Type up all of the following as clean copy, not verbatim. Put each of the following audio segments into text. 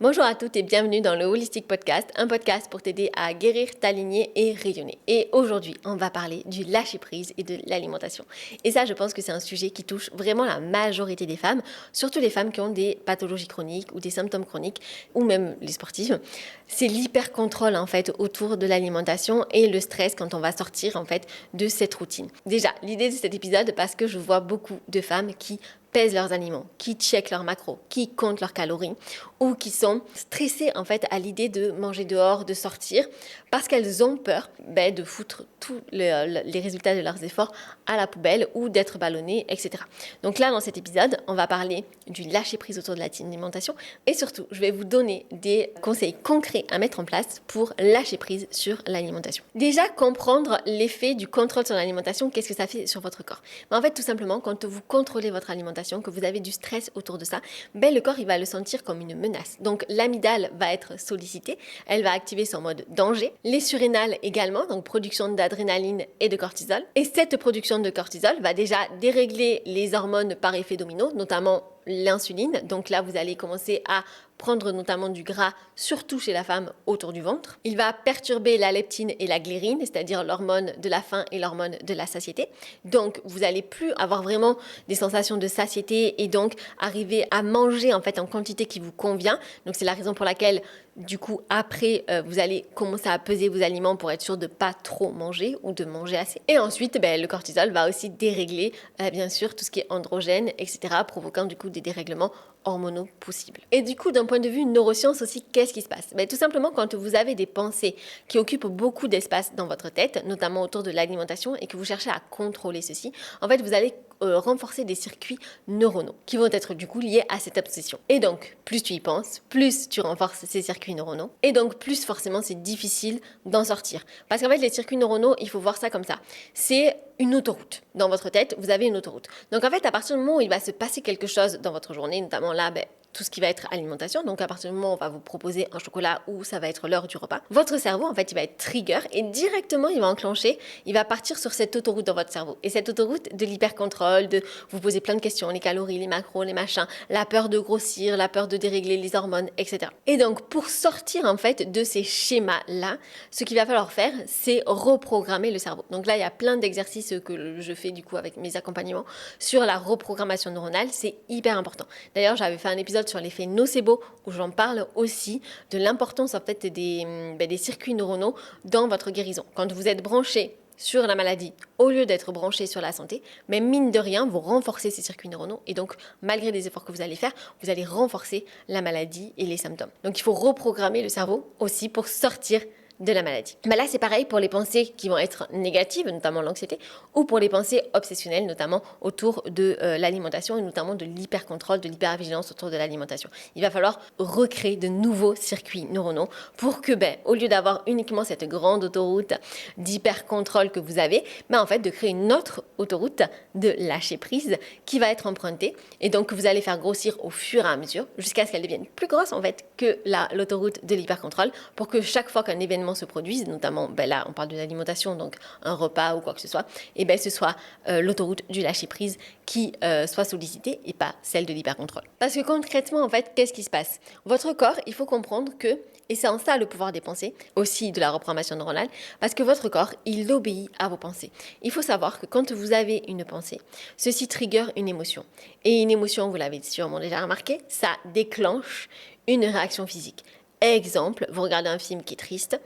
Bonjour à toutes et bienvenue dans le Holistic Podcast, un podcast pour t'aider à guérir, t'aligner et rayonner. Et aujourd'hui, on va parler du lâcher-prise et de l'alimentation. Et ça, je pense que c'est un sujet qui touche vraiment la majorité des femmes, surtout les femmes qui ont des pathologies chroniques ou des symptômes chroniques, ou même les sportives. C'est l'hyper-contrôle en fait autour de l'alimentation et le stress quand on va sortir en fait de cette routine. Déjà, l'idée de cet épisode, parce que je vois beaucoup de femmes qui pèsent leurs aliments, qui checkent leurs macros, qui comptent leurs calories ou qui sont stressées en fait à l'idée de manger dehors, de sortir parce qu'elles ont peur de foutre tous les résultats de leurs efforts à la poubelle ou d'être ballonnées, etc. Donc là, dans cet épisode, on va parler du lâcher-prise autour de l'alimentation et surtout, je vais vous donner des conseils concrets à mettre en place pour lâcher prise sur l'alimentation. Déjà, comprendre l'effet du contrôle sur l'alimentation, qu'est-ce que ça fait sur votre corps? En fait, tout simplement, quand vous contrôlez votre alimentation, que vous avez du stress autour de ça, le corps il va le sentir comme une menace. Donc l'amygdale va être sollicitée, elle va activer son mode danger. Les surrénales également, donc production d'adrénaline et de cortisol. Et cette production de cortisol va déjà dérégler les hormones par effet domino, notamment l'insuline. Donc là, vous allez commencer à prendre notamment du gras, surtout chez la femme, autour du ventre. Il va perturber la leptine et la ghreline, c'est-à-dire l'hormone de la faim et l'hormone de la satiété. Donc, vous n'allez plus avoir vraiment des sensations de satiété et donc arriver à manger en fait en quantité qui vous convient. Donc, c'est la raison pour laquelle du coup, après, vous allez commencer à peser vos aliments pour être sûr de ne pas trop manger ou de manger assez. Et ensuite, le cortisol va aussi dérégler, bien sûr, tout ce qui est androgène, etc., provoquant du coup des dérèglements hormonaux possibles. Et du coup, d'un point de vue neurosciences aussi, qu'est-ce qui se passe? Tout simplement, quand vous avez des pensées qui occupent beaucoup d'espace dans votre tête, notamment autour de l'alimentation, et que vous cherchez à contrôler ceci, en fait, vous allez renforcer des circuits neuronaux qui vont être du coup liés à cette obsession. Et donc, plus tu y penses, plus tu renforces ces circuits neuronaux. Et donc, plus forcément, c'est difficile d'en sortir. Parce qu'en fait, les circuits neuronaux, il faut voir ça comme ça. C'est une autoroute. Dans votre tête, vous avez une autoroute. Donc, en fait, à partir du moment où il va se passer quelque chose dans votre journée, notamment là, tout ce qui va être alimentation, donc à partir du moment où on va vous proposer un chocolat ou ça va être l'heure du repas, votre cerveau, en fait, il va être trigger et directement, il va enclencher, il va partir sur cette autoroute dans votre cerveau. Et cette autoroute de l'hypercontrôle, de vous poser plein de questions, les calories, les macros, les machins, la peur de grossir, la peur de dérégler les hormones, etc. Et donc, pour sortir, en fait, de ces schémas-là, ce qu'il va falloir faire, c'est reprogrammer le cerveau. Donc là, il y a plein d'exercices que je fais, du coup, avec mes accompagnements sur la reprogrammation neuronale. C'est hyper important. D'ailleurs, j'avais fait un épisode sur l'effet nocebo où j'en parle aussi de l'importance en fait des circuits neuronaux dans votre guérison. Quand vous êtes branché sur la maladie au lieu d'être branché sur la santé, mais mine de rien, vous renforcez ces circuits neuronaux et donc malgré les efforts que vous allez faire, vous allez renforcer la maladie et les symptômes. Donc il faut reprogrammer le cerveau aussi pour sortir de la maladie. Là, c'est pareil pour les pensées qui vont être négatives, notamment l'anxiété, ou pour les pensées obsessionnelles, notamment autour de l'alimentation et notamment de l'hypercontrôle, de l'hypervigilance autour de l'alimentation. Il va falloir recréer de nouveaux circuits neuronaux pour que, au lieu d'avoir uniquement cette grande autoroute d'hypercontrôle que vous avez, en fait, de créer une autre autoroute de lâcher prise qui va être empruntée et donc que vous allez faire grossir au fur et à mesure jusqu'à ce qu'elle devienne plus grosse en fait que l'autoroute de l'hypercontrôle pour que chaque fois qu'un événement se produisent, notamment là on parle de l'alimentation, donc un repas ou quoi que ce soit, et ce soit l'autoroute du lâcher prise qui soit sollicitée et pas celle de l'hypercontrôle. Parce que concrètement en fait, qu'est-ce qui se passe? Votre corps, il faut comprendre que, et c'est en ça le pouvoir des pensées, aussi de la reprogrammation neuronale, parce que votre corps, il obéit à vos pensées. Il faut savoir que quand vous avez une pensée, ceci trigger une émotion. Et une émotion, vous l'avez sûrement déjà remarqué, ça déclenche une réaction physique. Exemple, vous regardez un film qui est triste,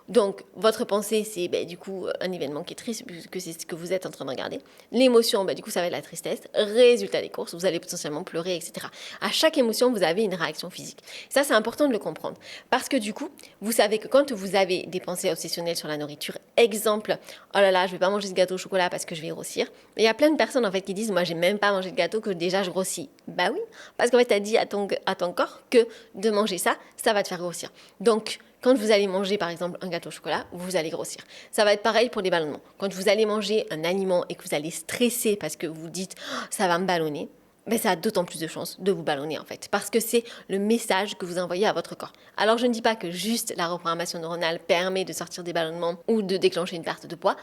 donc votre pensée c'est du coup un événement qui est triste puisque c'est ce que vous êtes en train de regarder. L'émotion, du coup ça va être la tristesse. Résultat des courses, vous allez potentiellement pleurer, etc. À chaque émotion, vous avez une réaction physique. Ça c'est important de le comprendre parce que du coup, vous savez que quand vous avez des pensées obsessionnelles sur la nourriture, exemple, oh là là, je vais pas manger ce gâteau au chocolat parce que je vais grossir. Il y a plein de personnes en fait qui disent, moi j'ai même pas mangé de gâteau que déjà je grossis. Oui, parce qu'en fait t'as dit à ton corps que de manger ça va te faire grossir. Donc quand vous allez manger par exemple un gâteau au chocolat, vous allez grossir. Ça va être pareil pour les ballonnements. Quand vous allez manger un aliment et que vous allez stresser parce que vous dites ça va me ballonner, ça a d'autant plus de chances de vous ballonner en fait, parce que c'est le message que vous envoyez à votre corps. Alors je ne dis pas que juste la reprogrammation neuronale permet de sortir des ballonnements ou de déclencher une perte de poids,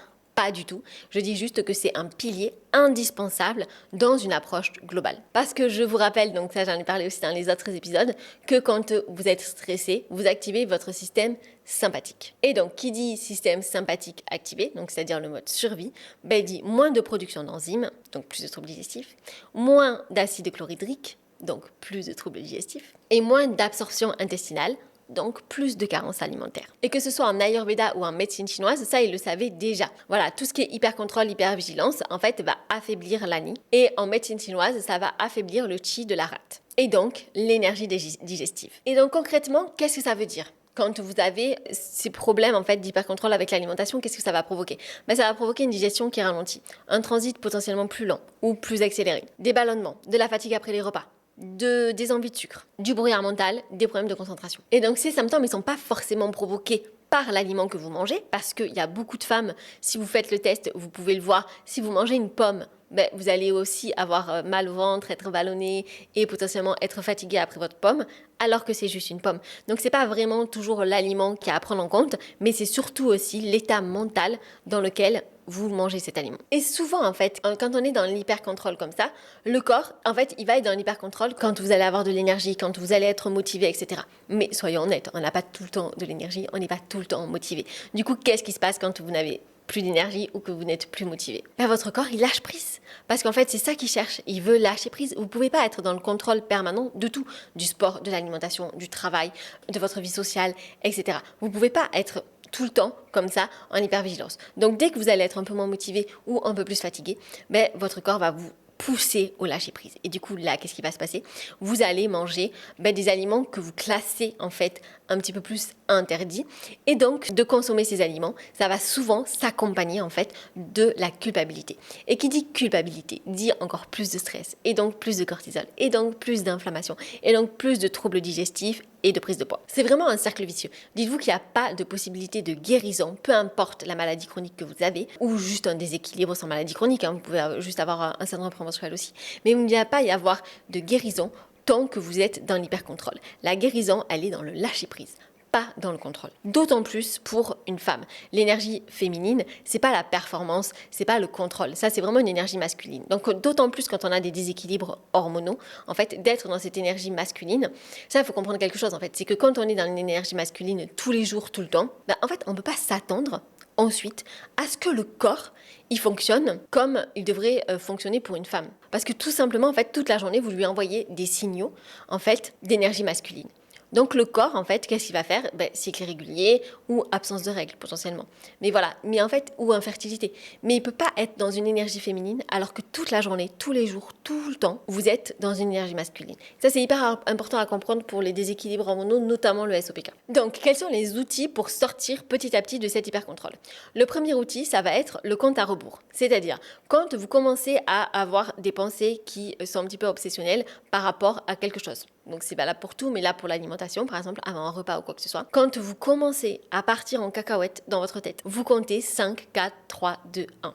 Pas du tout. Je dis juste que c'est un pilier indispensable dans une approche globale. Parce que je vous rappelle, donc ça j'en ai parlé aussi dans les autres épisodes, que quand vous êtes stressé, vous activez votre système sympathique. Et donc, qui dit système sympathique activé, donc c'est-à-dire le mode survie, dit moins de production d'enzymes, donc plus de troubles digestifs, moins d'acide chlorhydrique, donc plus de troubles digestifs, et moins d'absorption intestinale, donc plus de carences alimentaires. Et que ce soit en Ayurveda ou en médecine chinoise, ça, ils le savaient déjà. Voilà, tout ce qui est hyper-contrôle, hyper-vigilance, en fait, va affaiblir l'ani. Et en médecine chinoise, ça va affaiblir le qi de la rate. Et donc, l'énergie digestive. Et donc, concrètement, qu'est-ce que ça veut dire ? Quand vous avez ces problèmes en fait d'hypercontrôle avec l'alimentation, qu'est-ce que ça va provoquer ? Ça va provoquer une digestion qui ralentit, un transit potentiellement plus lent ou plus accéléré, des ballonnements, de la fatigue après les repas, des envies de sucre, du brouillard mental, des problèmes de concentration. Et donc ces symptômes, ils ne sont pas forcément provoqués par l'aliment que vous mangez, parce qu'il y a beaucoup de femmes, si vous faites le test, vous pouvez le voir, si vous mangez une pomme, vous allez aussi avoir mal au ventre, être ballonné et potentiellement être fatigué après votre pomme, alors que c'est juste une pomme. Donc c'est pas vraiment toujours l'aliment qui est à prendre en compte, mais c'est surtout aussi l'état mental dans lequel vous mangez cet aliment. Et souvent, en fait, quand on est dans l'hypercontrôle comme ça, le corps, en fait, il va être dans l'hypercontrôle quand vous allez avoir de l'énergie, quand vous allez être motivé, etc. Mais soyons honnêtes, on n'a pas tout le temps de l'énergie, on n'est pas tout le temps motivé. Du coup, qu'est-ce qui se passe quand vous n'avez plus d'énergie ou que vous n'êtes plus motivé? Votre corps, il lâche prise. Parce qu'en fait, c'est ça qu'il cherche. Il veut lâcher prise. Vous ne pouvez pas être dans le contrôle permanent de tout. Du sport, de l'alimentation, du travail, de votre vie sociale, etc. Vous ne pouvez pas être tout le temps comme ça en hypervigilance. Donc dès que vous allez être un peu moins motivé ou un peu plus fatigué, votre corps va vous pousser au lâcher prise. Et du coup, là, qu'est-ce qui va se passer ? Vous allez manger des aliments que vous classez en fait un petit peu plus interdits. Et donc, de consommer ces aliments, ça va souvent s'accompagner en fait de la culpabilité. Et qui dit culpabilité dit encore plus de stress, et donc plus de cortisol, et donc plus d'inflammation, et donc plus de troubles digestifs et de prise de poids. C'est vraiment un cercle vicieux. Dites-vous qu'il n'y a pas de possibilité de guérison, peu importe la maladie chronique que vous avez, ou juste un déséquilibre sans maladie chronique, vous pouvez juste avoir un syndrome prémenstruel aussi. Mais il ne va pas y avoir de guérison tant que vous êtes dans l'hypercontrôle. La guérison, elle est dans le lâcher-prise, pas dans le contrôle. D'autant plus pour une femme. L'énergie féminine, c'est pas la performance, c'est pas le contrôle. Ça, c'est vraiment une énergie masculine. Donc, d'autant plus quand on a des déséquilibres hormonaux, en fait, d'être dans cette énergie masculine. Ça, il faut comprendre quelque chose, en fait. C'est que quand on est dans une énergie masculine tous les jours, tout le temps, en fait, on ne peut pas s'attendre ensuite à ce que le corps il fonctionne comme il devrait fonctionner pour une femme. Parce que tout simplement, en fait, toute la journée, vous lui envoyez des signaux en fait, d'énergie masculine. Donc le corps, en fait, qu'est-ce qu'il va faire ? Cycle irrégulier ou absence de règles potentiellement. Mais voilà, mais en fait, ou infertilité. Mais il ne peut pas être dans une énergie féminine alors que toute la journée, tous les jours, tout le temps, vous êtes dans une énergie masculine. Ça, c'est hyper important à comprendre pour les déséquilibres hormonaux, notamment le SOPK. Donc, quels sont les outils pour sortir petit à petit de cet hypercontrôle ? Le premier outil, ça va être le compte à rebours. C'est-à-dire, quand vous commencez à avoir des pensées qui sont un petit peu obsessionnelles par rapport à quelque chose. Donc c'est valable pour tout, mais là pour l'alimentation, par exemple, avant un repas ou quoi que ce soit. Quand vous commencez à partir en cacahuète dans votre tête, vous comptez 5, 4, 3, 2, 1.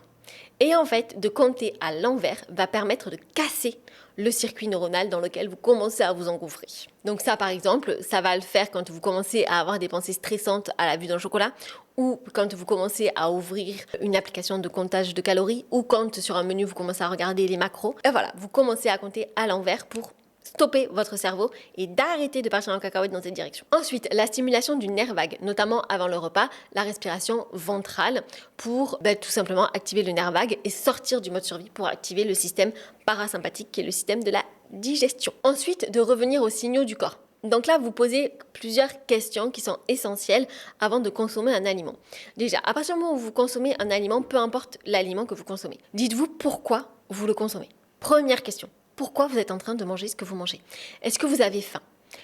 Et en fait, de compter à l'envers va permettre de casser le circuit neuronal dans lequel vous commencez à vous engouffrer. Donc ça, par exemple, ça va le faire quand vous commencez à avoir des pensées stressantes à la vue d'un chocolat, ou quand vous commencez à ouvrir une application de comptage de calories, ou quand sur un menu vous commencez à regarder les macros. Et voilà, vous commencez à compter à l'envers pour stopper votre cerveau et d'arrêter de partir en cacahuète dans cette direction. Ensuite, la stimulation du nerf vague, notamment avant le repas, la respiration ventrale pour tout simplement activer le nerf vague et sortir du mode survie pour activer le système parasympathique qui est le système de la digestion. Ensuite, de revenir aux signaux du corps. Donc là, vous posez plusieurs questions qui sont essentielles avant de consommer un aliment. Déjà, à partir du moment où vous consommez un aliment, peu importe l'aliment que vous consommez, dites-vous pourquoi vous le consommez. Première question. Pourquoi vous êtes en train de manger ce que vous mangez ? Est-ce que vous avez faim ?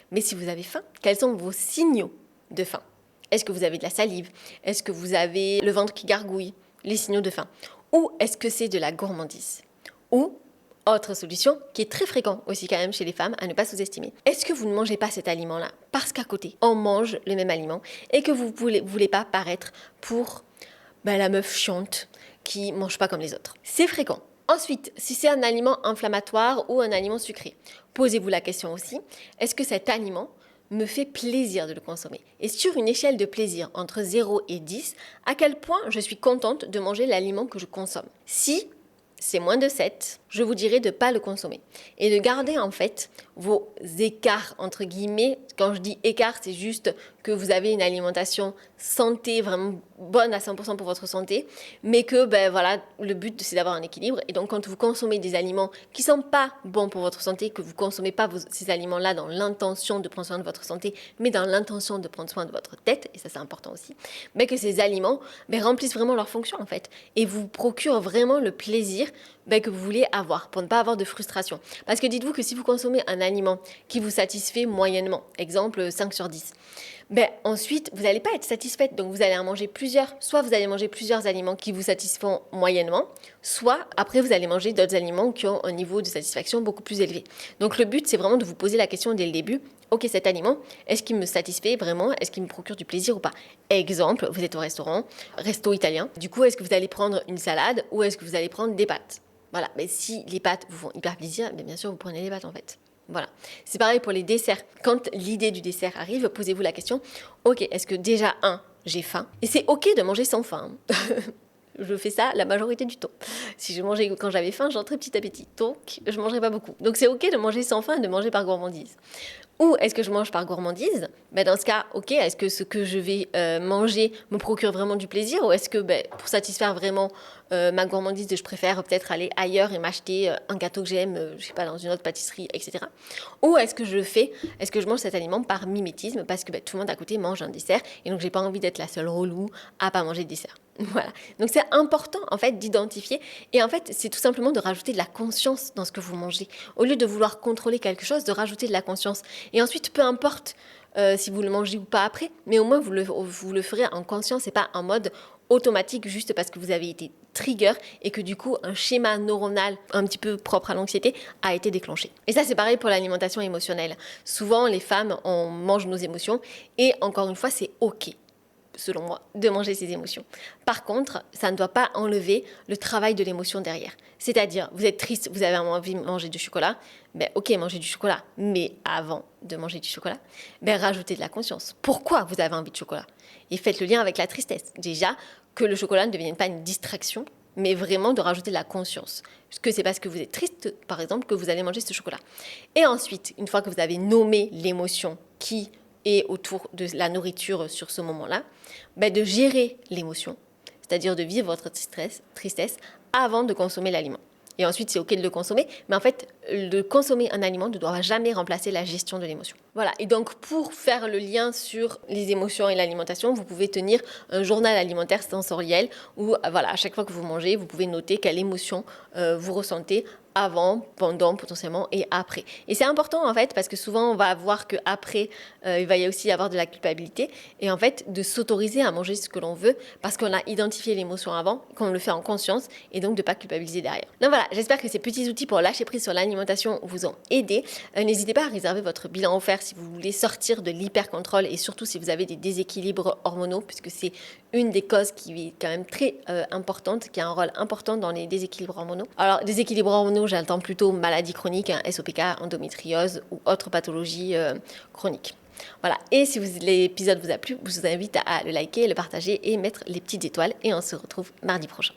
Mais si vous avez faim, quels sont vos signaux de faim ? Est-ce que vous avez de la salive ? Est-ce que vous avez le ventre qui gargouille ? Les signaux de faim. Ou est-ce que c'est de la gourmandise ? Ou, autre solution, qui est très fréquent aussi quand même chez les femmes, à ne pas sous-estimer. Est-ce que vous ne mangez pas cet aliment-là parce qu'à côté, on mange le même aliment et que vous ne voulez pas paraître pour la meuf chiante qui ne mange pas comme les autres ? C'est fréquent. Ensuite, si c'est un aliment inflammatoire ou un aliment sucré, posez-vous la question aussi, est-ce que cet aliment me fait plaisir de le consommer. Et sur une échelle de plaisir entre 0 et 10, à quel point je suis contente de manger l'aliment que je consomme. Si c'est moins de 7, je vous dirais de ne pas le consommer. Et de garder en fait vos écarts, entre guillemets. Quand je dis écart, c'est juste que vous avez une alimentation santé, vraiment bonne à 100% pour votre santé, mais que le but c'est d'avoir un équilibre. Et donc quand vous consommez des aliments qui ne sont pas bons pour votre santé, que vous ne consommez pas ces aliments-là dans l'intention de prendre soin de votre santé, mais dans l'intention de prendre soin de votre tête, et ça c'est important aussi, mais que ces aliments remplissent vraiment leur fonction en fait, et vous procurent vraiment le plaisir que vous voulez avoir, pour ne pas avoir de frustration. Parce que dites-vous que si vous consommez un aliment qui vous satisfait moyennement, exemple 5 sur 10, ensuite, vous n'allez pas être satisfaite. Donc, vous allez en manger plusieurs. Soit vous allez manger plusieurs aliments qui vous satisfont moyennement, soit après, vous allez manger d'autres aliments qui ont un niveau de satisfaction beaucoup plus élevé. Donc, le but, c'est vraiment de vous poser la question dès le début. Ok, cet aliment, est-ce qu'il me satisfait vraiment? Est-ce qu'il me procure du plaisir ou pas? Exemple, vous êtes au restaurant, resto italien. Du coup, est-ce que vous allez prendre une salade ou est-ce que vous allez prendre des pâtes? Voilà, mais si les pâtes vous font hyper plaisir, bien sûr, vous prenez les pâtes en fait. Voilà. C'est pareil pour les desserts. Quand l'idée du dessert arrive, posez-vous la question, ok, est-ce que déjà, j'ai faim? Et c'est ok de manger sans faim. Je fais ça la majorité du temps. Si je mangeais quand j'avais faim, j'entrais petit à petit. Donc, je ne mangerai pas beaucoup. Donc, c'est ok de manger sans faim et de manger par gourmandise. Ou est-ce que je mange par gourmandise? Dans ce cas, ok, est-ce que ce que je vais manger me procure vraiment du plaisir? Ou est-ce que pour satisfaire vraiment ma gourmandise, je préfère peut-être aller ailleurs et m'acheter un gâteau que j'aime, je sais pas, dans une autre pâtisserie, etc. Ou est-ce que je mange cet aliment par mimétisme parce que tout le monde à côté mange un dessert et donc j'ai pas envie d'être la seule relou à pas manger de dessert. Voilà. Donc c'est important en fait d'identifier et en fait c'est tout simplement de rajouter de la conscience dans ce que vous mangez. Au lieu de vouloir contrôler quelque chose, de rajouter de la conscience. Et ensuite, peu importe si vous le mangez ou pas après, mais au moins vous le ferez en conscience et pas en mode automatique juste parce que vous avez été trigger et que du coup un schéma neuronal un petit peu propre à l'anxiété a été déclenché. Et ça c'est pareil pour l'alimentation émotionnelle. Souvent les femmes on mange nos émotions et encore une fois c'est ok, selon moi, de manger ses émotions. Par contre, ça ne doit pas enlever le travail de l'émotion derrière. C'est-à-dire, vous êtes triste, vous avez envie de manger du chocolat, ok, mangez du chocolat, mais avant de manger du chocolat, rajoutez de la conscience. Pourquoi vous avez envie de chocolat? Et faites le lien avec la tristesse. Déjà, que le chocolat ne devienne pas une distraction, mais vraiment de rajouter de la conscience. Parce que c'est parce que vous êtes triste, par exemple, que vous allez manger ce chocolat. Et ensuite, une fois que vous avez nommé l'émotion qui et autour de la nourriture sur ce moment-là, de gérer l'émotion, c'est-à-dire de vivre votre tristesse avant de consommer l'aliment. Et ensuite, c'est ok de le consommer, mais en fait, de consommer un aliment ne doit jamais remplacer la gestion de l'émotion. Voilà, et donc pour faire le lien sur les émotions et l'alimentation, vous pouvez tenir un journal alimentaire sensoriel où, à chaque fois que vous mangez, vous pouvez noter quelle émotion vous ressentez avant, pendant potentiellement et après. Et c'est important en fait parce que souvent on va voir qu'après il va y aussi avoir de la culpabilité et en fait de s'autoriser à manger ce que l'on veut parce qu'on a identifié l'émotion avant, qu'on le fait en conscience et donc de ne pas culpabiliser derrière. Donc voilà, j'espère que ces petits outils pour lâcher prise sur l'alimentation vous ont aidé. N'hésitez pas à réserver votre bilan offert si vous voulez sortir de l'hyper-contrôle et surtout si vous avez des déséquilibres hormonaux puisque c'est une des causes qui est quand même très importante, qui a un rôle important dans les déséquilibres hormonaux. Alors déséquilibres hormonaux, j'entends plutôt maladie chronique, SOPK, endométriose ou autre pathologie chronique. Voilà, et si l'épisode vous a plu, je vous invite à le liker, le partager et mettre les petites étoiles et on se retrouve mardi prochain.